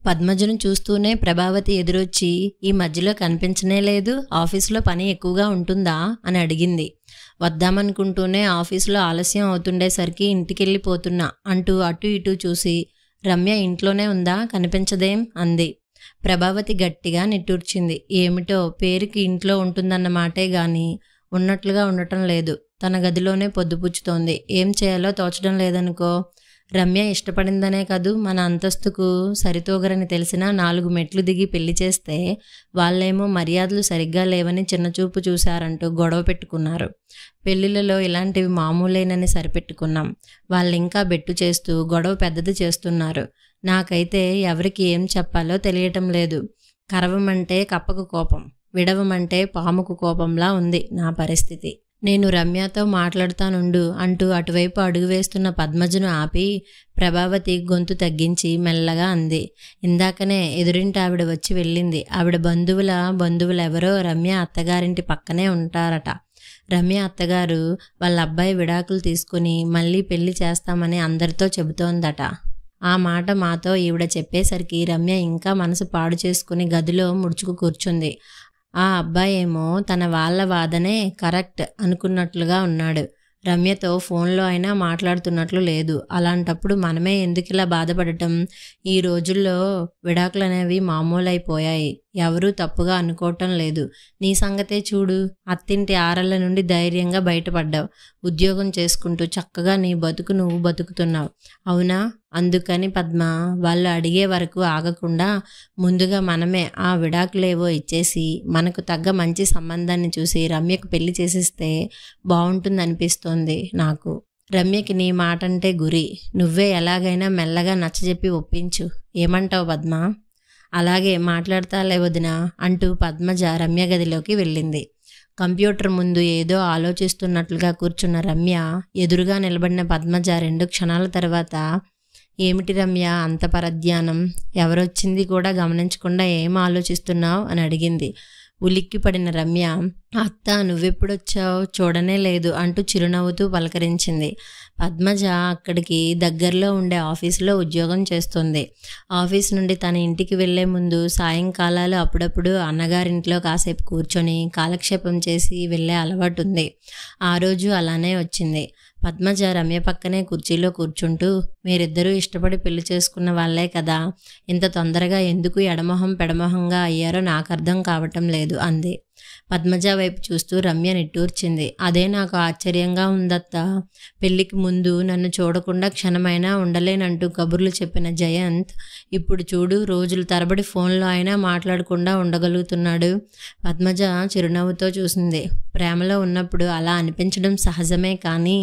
పద్మజను చూస్తూనే ప్రభావతి ఎదురొచ్చి, ఈ మధ్యలో కనిపించనే లేదు, ఆఫీసులో పని ఎక్కువగా ఉంటుందా అని అడిగింది. వద్దామనుకుంటూనే ఆఫీసులో ఆలస్యం అవుతుండేసరికి ఇంటికెళ్ళిపోతున్నా అంటూ అటు ఇటు చూసి, రమ్య ఇంట్లోనే ఉందా, కనిపించదేం అంది. ప్రభావతి గట్టిగా నిట్టూర్చింది. ఏమిటో పేరుకి ఇంట్లో ఉంటుందన్న మాటే గాని ఉన్నట్లుగా ఉండటం లేదు. తన గదిలోనే పొద్దుపుచ్చుతోంది. ఏం చేయాలో తోచడం లేదనుకో. రమ్య ఇష్టపడిందనే కదూ మన అంతస్తుకు సరితూగరని తెలిసినా 4 మెట్లు దిగి పెళ్లి చేస్తే వాళ్ళేమో మర్యాదలు సరిగ్గా లేవని చిన్నచూపు చూశారంటూ గొడవ పెట్టుకున్నారు. పెళ్లిళ్ళలో ఇలాంటివి మామూలేనని సరిపెట్టుకున్నాం. వాళ్ళింకా బెట్టు చేస్తూ గొడవ పెద్దది చేస్తున్నారు. నాకైతే ఎవరికి ఏం చెప్పాలో తెలియటం లేదు. కరవమంటే కప్పకు కోపం, విడవమంటే పాముకు కోపంలా ఉంది నా పరిస్థితి. నేను రమ్యతో మాట్లాడుతానుండు అంటూ అటువైపు అడుగు వేస్తున్న పద్మజను ఆపి ప్రభావతి గొంతు తగ్గించి మెల్లగా అంది. ఇందాకనే ఎదురింటి ఆవిడ వచ్చి వెళ్ళింది. ఆవిడ బంధువులెవరో రమ్య అత్తగారింటి పక్కనే ఉంటారట. రమ్య అత్తగారు వాళ్ళ అబ్బాయి విడాకులు తీసుకుని మళ్ళీ పెళ్లి చేస్తామని అందరితో చెబుతోందట. ఆ మాట మాతో ఈవిడ చెప్పేసరికి రమ్య ఇంకా మనసు పాడు చేసుకుని గదిలో ముడుచుకు కూర్చుంది. ఆ అబ్బాయేమో తన వాళ్ళ వాదనే కరెక్ట్ అనుకున్నట్లుగా ఉన్నాడు. రమ్యతో ఫోన్లో అయినా మాట్లాడుతున్నట్లు లేదు. అలాంటప్పుడు మనమే ఎందుకిలా బాధపడటం? ఈ రోజుల్లో విడాకులనేవి మామూలైపోయాయి. ఎవరూ తప్పుగా అనుకోవటం లేదు. నీ సంగతే చూడు. అత్తింటి ఆరళ్ళ నుండి ధైర్యంగా బయటపడ్డావు. ఉద్యోగం చేసుకుంటూ చక్కగా నీ బతుకు నువ్వు బతుకుతున్నావు. అవునా? అందుకని పద్మ, వాళ్ళు అడిగే వరకు ఆగకుండా ముందుగా మనమే ఆ విడాకులేవో ఇచ్చేసి మనకు తగ్గ మంచి సంబంధాన్ని చూసి రమ్యకు పెళ్లి చేసిస్తే బాగుంటుందనిపిస్తోంది నాకు. రమ్యకి నీ మాటంటే గురి. నువ్వే ఎలాగైనా మెల్లగా నచ్చజెప్పి ఒప్పించు. ఏమంటావు పద్మ? అలాగే మాట్లాడతాలే వదినా అంటూ పద్మజ రమ్య గదిలోకి వెళ్ళింది. కంప్యూటర్ ముందు ఏదో ఆలోచిస్తున్నట్లుగా కూర్చున్న రమ్య ఎదురుగా నిలబడిన పద్మజ 2 క్షణాల తర్వాత, ఏమిటి రమ్య అంత పరధ్యానం? ఎవరొచ్చింది కూడా గమనించకుండా ఏం ఆలోచిస్తున్నావు అని అడిగింది. ఉలిక్కిపడిన రమ్య, అత్త నువ్వెప్పుడొచ్చావు, చూడనే లేదు అంటూ చిరునవ్వుతూ పలకరించింది. పద్మజ అక్కడికి దగ్గరలో ఉండే ఆఫీసులో ఉద్యోగం చేస్తుంది. ఆఫీస్ నుండి తన ఇంటికి వెళ్లే ముందు సాయంకాలాలు అప్పుడప్పుడు అన్నగారింట్లో కాసేపు కూర్చొని కాలక్షేపం చేసి వెళ్ళే అలవాటు ఉంది. ఆ రోజు అలానే వచ్చింది. పద్మజ రమ్య పక్కనే కుర్చీలో కూర్చుంటూ, మీరిద్దరూ ఇష్టపడి పెళ్లి చేసుకున్న వాళ్లే కదా, ఇంత తొందరగా ఎందుకు ఎడమొహం పెడమొహంగా అయ్యారో నాకు అర్థం కావటం లేదు అంది. పద్మజ వైపు చూస్తూ రమ్య నిట్టూర్చింది. అదే నాకు ఆశ్చర్యంగా ఉందత్తా. పెళ్లికి ముందు నన్ను చూడకుండా క్షణమైనా ఉండలేనంటూ కబుర్లు చెప్పిన జయంత్ ఇప్పుడు చూడు, రోజుల తరబడి ఫోన్లో అయినా మాట్లాడకుండా ఉండగలుగుతున్నాడు. పద్మజ చిరునవ్వుతో చూసింది. ప్రేమలో ఉన్నప్పుడు అలా అనిపించడం సహజమే, కానీ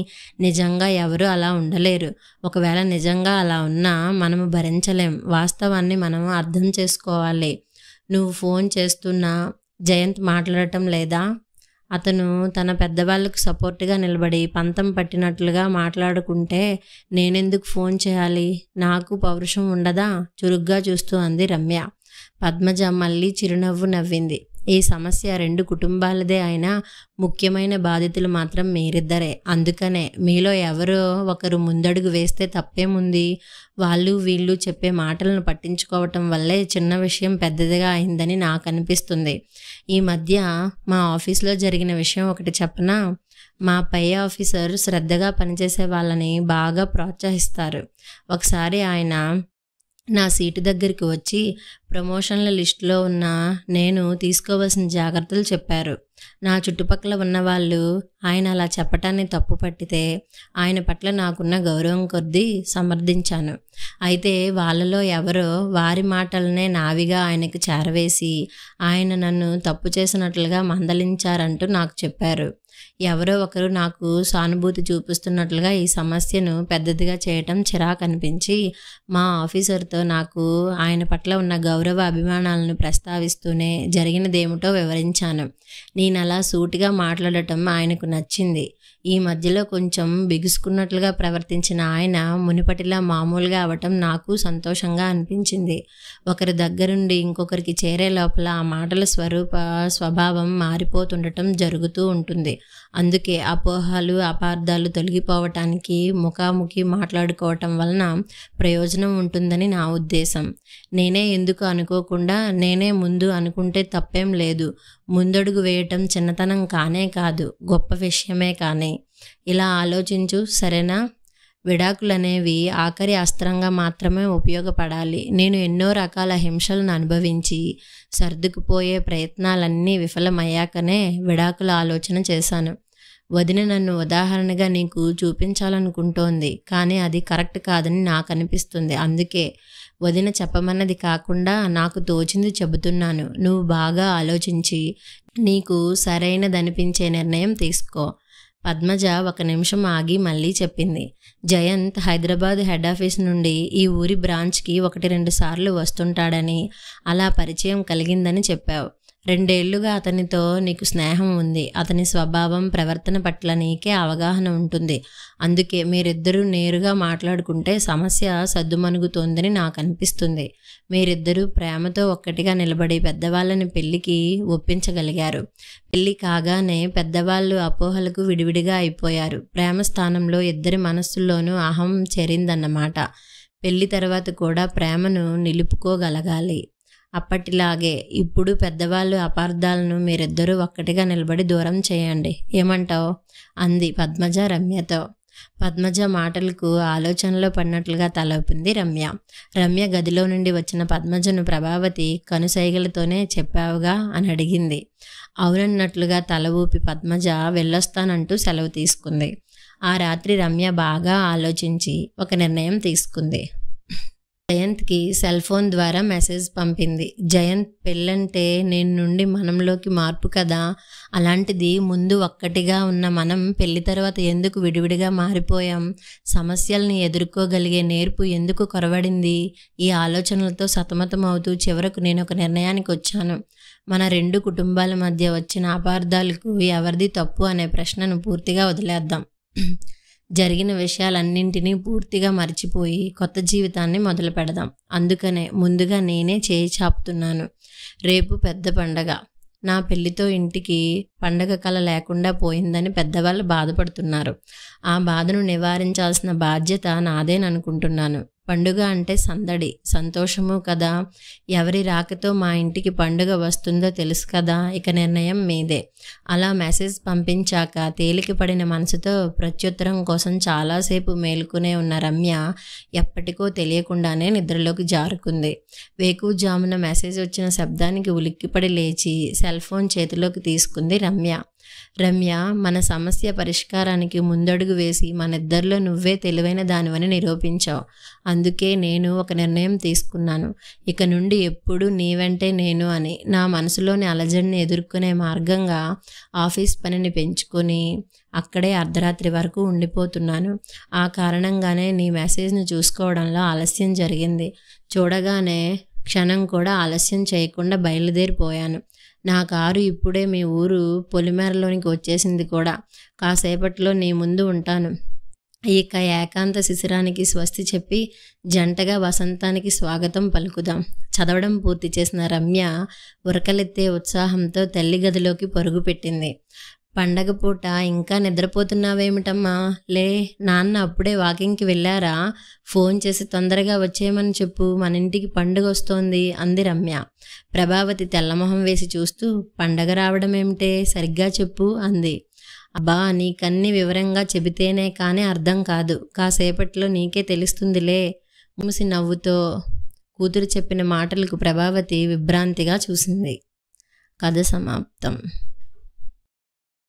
నిజంగా ఎవరు అలా ఉండలేరు. ఒకవేళ నిజంగా అలా ఉన్నా మనము భరించలేం. వాస్తవాన్ని మనం అర్థం చేసుకోవాలి. నువ్వు ఫోన్ చేస్తున్నా జయంత్ మాట్లాడటం లేదా? అతను తన పెద్దవాళ్ళకు సపోర్ట్గా నిలబడి పంతం పట్టినట్లుగా మాట్లాడుకుంటే నేనెందుకు ఫోన్ చేయాలి? నాకు పౌరుషం ఉండదా? చురుగ్గా చూస్తూ అంది రమ్య. పద్మజ మళ్ళీ చిరునవ్వు నవ్వింది. ఈ సమస్య 2 కుటుంబాలదే అయినా ముఖ్యమైన బాధితులు మాత్రం మీరిద్దరే. అందుకనే మీలో ఎవరో ఒకరు ముందడుగు వేస్తే తప్పేముంది? వాళ్ళు వీళ్ళు చెప్పే మాటలను పట్టించుకోవటం వల్లే చిన్న విషయం పెద్దదిగా అయిందని నాకు అనిపిస్తుంది. ఈ మధ్య మా ఆఫీస్లో జరిగిన విషయం ఒకటి చెప్పనా? మా పై ఆఫీసర్ శ్రద్ధగా పనిచేసే వాళ్ళని బాగా ప్రోత్సహిస్తారు. ఒకసారి ఆయన నా సీటు దగ్గరికి వచ్చి ప్రమోషన్ల లిస్టులో ఉన్న నేను తీసుకోవాల్సిన జాగ్రత్తలు చెప్పారు. నా చుట్టుపక్కల ఉన్నవాళ్ళు ఆయన అలా చెప్పటాన్ని తప్పు పట్టితే ఆయన పట్ల నాకున్న గౌరవం కొద్దీ సమర్థించాను. అయితే వాళ్ళలో ఎవరో వారి మాటలనే నావిగా ఆయనకు చేరవేసి ఆయన నన్ను తప్పు చేసినట్లుగా మందలించారంటూ నాకు చెప్పారు. ఎవరో ఒకరు నాకు సానుభూతి చూపిస్తున్నట్లుగా ఈ సమస్యను పెద్దదిగా చేయటం చిరాకు అనిపించి మా ఆఫీసర్తో నాకు ఆయన పట్ల ఉన్న గౌరవ అభిమానాలను ప్రస్తావిస్తూనే జరిగినదేమిటో వివరించాను. నేను అలా సూటిగా మాట్లాడటం ఆయనకు నచ్చింది. ఈ మధ్యలో కొంచెం బిగుసుకున్నట్లుగా ప్రవర్తించిన ఆయన మునిపటిలా మామూలుగా అవటం నాకు సంతోషంగా అనిపించింది. ఒకరి దగ్గరుండి ఇంకొకరికి చేరే లోపల ఆ మాటల స్వభావం మారిపోతుండటం జరుగుతూ ఉంటుంది. అందుకే అపోహలు అపార్థాలు తొలగిపోవటానికి ముఖాముఖి మాట్లాడుకోవటం వలన ప్రయోజనం ఉంటుందని నా ఉద్దేశం. నేనే ఎందుకు అనుకోకుండా నేనే ముందు అనుకుంటే తప్పేం లేదు. ముందడుగు వేయటం చిన్నతనం కానే కాదు, గొప్ప విషయమే. కానీ ఇలా ఆలోచించు, సరేనా? విడాకులనేవి ఆఖరి అస్త్రంగా మాత్రమే ఉపయోగపడాలి. నేను ఎన్నో రకాల హింసలను అనుభవించి సర్దుకుపోయే ప్రయత్నాలన్నీ విఫలమయ్యాకనే విడాకుల ఆలోచన చేశాను. వదిన నన్ను ఉదాహరణగా నీకు చూపించాలనుకుంటోంది, కానీ అది కరెక్ట్ కాదని నాకు అనిపిస్తుంది. అందుకే వదిన చెప్పమన్నది కాకుండా నాకు తోచింది చెబుతున్నాను. నువ్వు బాగా ఆలోచించి నీకు సరైనదనిపించే నిర్ణయం తీసుకో. పద్మజ ఒక నిమిషం ఆగి మళ్ళీ చెప్పింది. జయంత్ హైదరాబాద్ హెడ్ ఆఫీస్ నుండి ఈ ఊరి బ్రాంచ్కి 1-2 సార్లు వస్తుంటాడని, అలా పరిచయం కలిగిందని చెప్పావు. 2 ఏళ్లుగా అతనితో నీకు స్నేహం ఉంది. అతని స్వభావం ప్రవర్తన పట్ల నీకే అవగాహన ఉంటుంది. అందుకే మీరిద్దరూ నేరుగా మాట్లాడుకుంటే సమస్య సద్దుమణుగుతోందని నాకు అనిపిస్తుంది. మీరిద్దరూ ప్రేమతో ఒక్కటిగా నిలబడి పెద్దవాళ్ళని పెళ్లికి ఒప్పించగలిగారు. పెళ్లి కాగానే పెద్దవాళ్ళు అపోహలకు విడివిడిగా అయిపోయారు. ప్రేమ స్థానంలో ఇద్దరి మనస్సుల్లోనూ అహం చేరిందన్నమాట. పెళ్లి తర్వాత కూడా ప్రేమను నిలుపుకోగలగాలి. అప్పటిలాగే ఇప్పుడు పెద్దవాళ్ళు అపార్థాలను మీరిద్దరూ ఒక్కటిగా నిలబడి దూరం చేయండి. ఏమంటావు? అంది పద్మజ రమ్యతో. పద్మజ మాటలకు ఆలోచనలో పడినట్లుగా తల ఊపింది రమ్య. రమ్య గదిలో నుండి వచ్చిన పద్మజను ప్రభావతి కనుసైగలతోనే చెప్పావుగా అని అడిగింది. అవునన్నట్లుగా తల ఊపి పద్మజ వెళ్ళొస్తానంటూ సెలవు తీసుకుంది. ఆ రాత్రి రమ్య బాగా ఆలోచించి ఒక నిర్ణయం తీసుకుంది. జయంత్కి సెల్ ఫోన్ ద్వారా మెసేజ్ పంపింది. జయంత్, పెళ్ళంటే నేను నుండి మనంలోకి మార్పు కదా. అలాంటిది ముందు ఒక్కటిగా ఉన్న మనం పెళ్లి తర్వాత ఎందుకు విడివిడిగా మారిపోయాం? సమస్యల్ని ఎదుర్కోగలిగే నేర్పు ఎందుకు కొరవడింది? ఈ ఆలోచనలతో సతమతం అవుతూ చివరకు నేను ఒక నిర్ణయానికి వచ్చాను. మన 2 కుటుంబాల మధ్య వచ్చిన అపార్థాలకు ఎవరిది తప్పు అనే ప్రశ్నను పూర్తిగా వదిలేద్దాం. జరిగిన విషయాలన్నింటినీ పూర్తిగా మర్చిపోయి కొత్త జీవితాన్ని మొదలు పెడదాం. అందుకనే ముందుగా నేనే చేయి చాపుతున్నాను. రేపు పెద్ద పండగ. నా పెళ్లితో ఇంటికి పండగ కళ లేకుండా పోయిందని పెద్దవాళ్ళు బాధపడుతున్నారు. ఆ బాధను నివారించాల్సిన బాధ్యత నాదేననుకుంటున్నాను. పండుగ అంటే సందడి, సంతోషము కదా. ఎవరి రాకతో మా ఇంటికి పండుగ వస్తుందో తెలుసు కదా. ఇక నిర్ణయం మీదే. అలా మెసేజ్ పంపించాక తేలిక పడిన మనసుతో ప్రత్యుత్తరం కోసం చాలాసేపు మేలుకునే ఉన్న రమ్య ఎప్పటికో తెలియకుండానే నిద్రలోకి జారుకుంది. వేకువజామున మెసేజ్ వచ్చిన శబ్దానికి ఉలిక్కిపడి లేచి సెల్ ఫోన్ చేతిలోకి తీసుకుంది రమ్య. రమ్య, మన సమస్య పరిష్కారానికి ముందడుగు వేసి మనిద్దరిలో నువ్వే తెలివైన దానివని నిరూపించావు. అందుకే నేను ఒక నిర్ణయం తీసుకున్నాను. ఇక నుండి ఎప్పుడూ నీ వెంటే నేను అని. నా మనసులోని అలజడిని ఎదుర్కొనే మార్గంగా ఆఫీస్ పనిని పెంచుకొని అక్కడే అర్ధరాత్రి వరకు ఉండిపోతున్నాను. ఆ కారణంగానే నీ మెసేజ్ను చూసుకోవడంలో ఆలస్యం జరిగింది. చూడగానే క్షణం కూడా ఆలస్యం చేయకుండా బయలుదేరిపోయాను. నా కారు ఇప్పుడే మీ ఊరు పొలిమేరలోనికి వచ్చేసింది కూడా. కాసేపట్లో నీ ముందు ఉంటాను. ఇక ఏకాంత శిశిరానికి స్వస్తి చెప్పి జంటగా వసంతానికి స్వాగతం పలుకుదాం. చదవడం పూర్తి చేసిన రమ్య ఉరకలెత్తే ఉత్సాహంతో తల్లి గదిలోకి పరుగు పెట్టింది. పండగ పూట ఇంకా నిద్రపోతున్నావేమిటమ్మా? లే, నాన్న అప్పుడే వాకింగ్కి వెళ్ళారా? ఫోన్ చేసి తొందరగా వచ్చేయమని చెప్పు, మన ఇంటికి పండుగ వస్తోంది అంది రమ్య. ప్రభావతి తెల్లమొహం వేసి చూస్తూ, పండగ రావడం ఏమిటే, సరిగ్గా చెప్పు అంది. అబ్బా, నీకన్నీ వివరంగా చెబితేనే కానీ అర్థం కాదు. కాసేపట్లో నీకే తెలుస్తుందిలే. మూసి నవ్వుతో కూతురు చెప్పిన మాటలకు ప్రభావతి విభ్రాంతిగా చూసింది. కథ సమాప్తం.